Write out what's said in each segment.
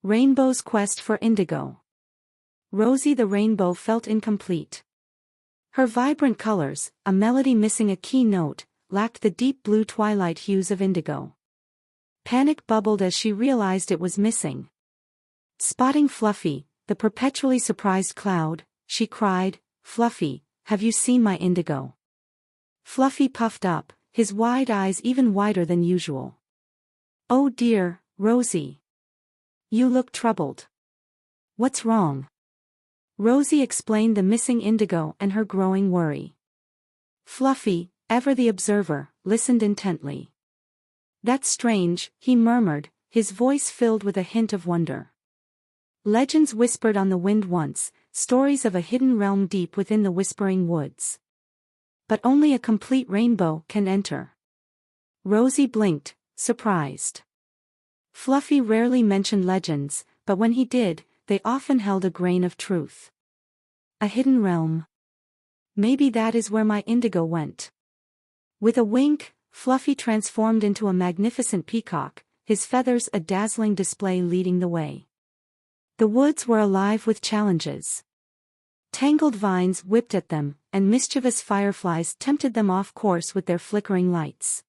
Rainbow's quest for Indigo. Rosie the Rainbow felt incomplete. Her vibrant colors, a melody missing a key note, lacked the deep blue twilight hues of Indigo. Panic bubbled as she realized it was missing. Spotting Fluffy, the perpetually surprised cloud, she cried, "Fluffy, have you seen my Indigo?" Fluffy puffed up, his wide eyes even wider than usual. "Oh dear, Rosie. You look troubled. What's wrong?" Rosie explained the missing Indigo and her growing worry. Fluffy, ever the observer, listened intently. "That's strange," he murmured, his voice filled with a hint of wonder. "Legends whispered on the wind once, stories of a hidden realm deep within the whispering woods. But only a complete rainbow can enter." Rosie blinked, surprised. Fluffy rarely mentioned legends, but when he did, they often held a grain of truth. A hidden realm. Maybe that is where my Indigo went. With a wink, Fluffy transformed into a magnificent peacock, his feathers a dazzling display leading the way. The woods were alive with challenges. Tangled vines whipped at them, and mischievous fireflies tempted them off course with their flickering lights.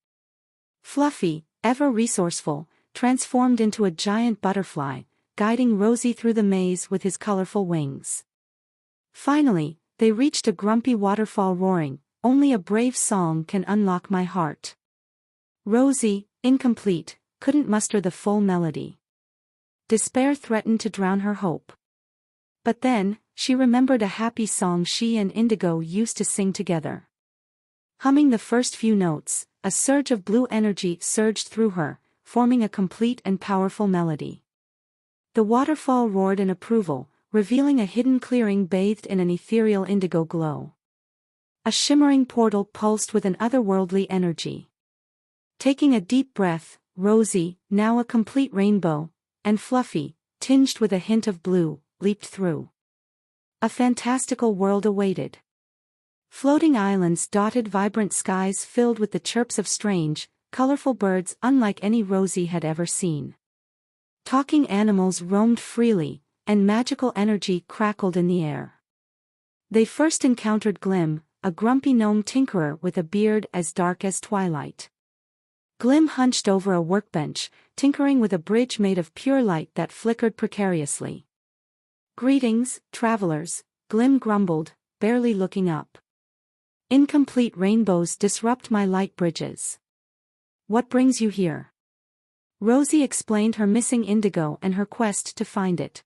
Fluffy, ever resourceful, transformed into a giant butterfly, guiding Rosie through the maze with his colorful wings. Finally, they reached a grumpy waterfall roaring, "Only a brave song can unlock my heart." Rosie, incomplete, couldn't muster the full melody. Despair threatened to drown her hope. But then, she remembered a happy song she and Indigo used to sing together. Humming the first few notes, a surge of blue energy surged through her, forming a complete and powerful melody. The waterfall roared in approval, revealing a hidden clearing bathed in an ethereal indigo glow. A shimmering portal pulsed with an otherworldly energy. Taking a deep breath, Rosie, now a complete rainbow, and Fluffy, tinged with a hint of blue, leaped through. A fantastical world awaited. Floating islands dotted vibrant skies filled with the chirps of strange, colorful birds unlike any Rosie had ever seen. Talking animals roamed freely, and magical energy crackled in the air. They first encountered Glim, a grumpy gnome tinkerer with a beard as dark as twilight. Glim hunched over a workbench, tinkering with a bridge made of pure light that flickered precariously. "Greetings, travelers," Glim grumbled, barely looking up. "Incomplete rainbows disrupt my light bridges. What brings you here?" Rosie explained her missing Indigo and her quest to find it.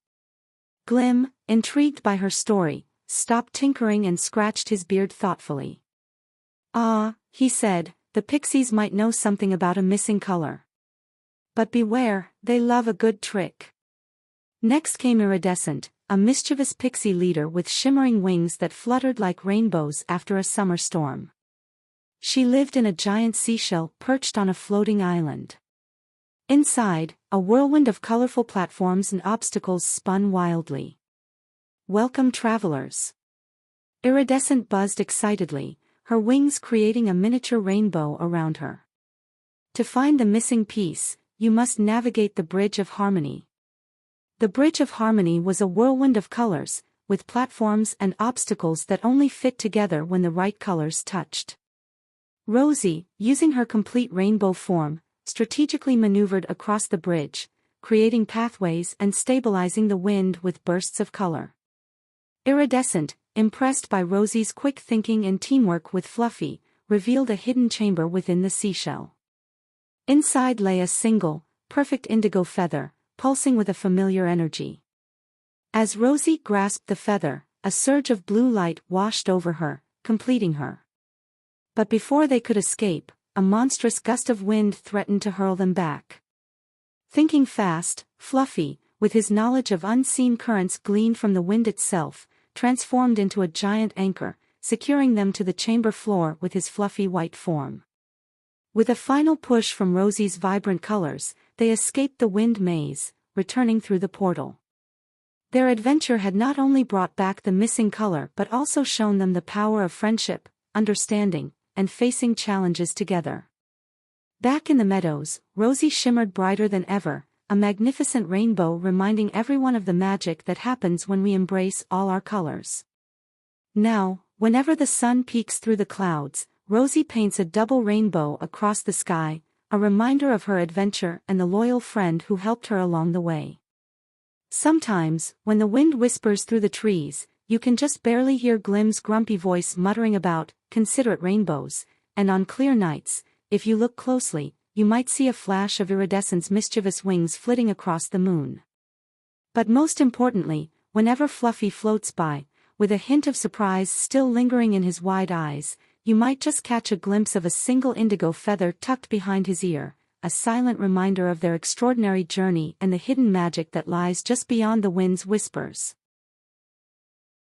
Glim, intrigued by her story, stopped tinkering and scratched his beard thoughtfully. "Ah," he said, "the pixies might know something about a missing color. But beware, they love a good trick." Next came Iridescent, a mischievous pixie leader with shimmering wings that fluttered like rainbows after a summer storm. She lived in a giant seashell perched on a floating island. Inside, a whirlwind of colorful platforms and obstacles spun wildly. "Welcome, travelers." Iridescent buzzed excitedly, her wings creating a miniature rainbow around her. "To find the missing piece, you must navigate the Bridge of Harmony." The Bridge of Harmony was a whirlwind of colors, with platforms and obstacles that only fit together when the right colors touched. Rosie, using her complete rainbow form, strategically maneuvered across the bridge, creating pathways and stabilizing the wind with bursts of color. Iridescent, impressed by Rosie's quick thinking and teamwork with Fluffy, revealed a hidden chamber within the seashell. Inside lay a single, perfect indigo feather, pulsing with a familiar energy. As Rosie grasped the feather, a surge of blue light washed over her, completing her. But before they could escape, a monstrous gust of wind threatened to hurl them back. Thinking fast, Fluffy, with his knowledge of unseen currents gleaned from the wind itself, transformed into a giant anchor, securing them to the chamber floor with his fluffy white form. With a final push from Rosie's vibrant colors, they escaped the wind maze, returning through the portal. Their adventure had not only brought back the missing color but also shown them the power of friendship, understanding, and facing challenges together. Back in the meadows, Rosie shimmered brighter than ever, a magnificent rainbow reminding everyone of the magic that happens when we embrace all our colors. Now, whenever the sun peeks through the clouds, Rosie paints a double rainbow across the sky, a reminder of her adventure and the loyal friend who helped her along the way. Sometimes, when the wind whispers through the trees, you can just barely hear Glim's grumpy voice muttering about considerate rainbows, and on clear nights, if you look closely, you might see a flash of iridescent's mischievous wings flitting across the moon. But most importantly, whenever Fluffy floats by, with a hint of surprise still lingering in his wide eyes, you might just catch a glimpse of a single indigo feather tucked behind his ear, a silent reminder of their extraordinary journey and the hidden magic that lies just beyond the wind's whispers.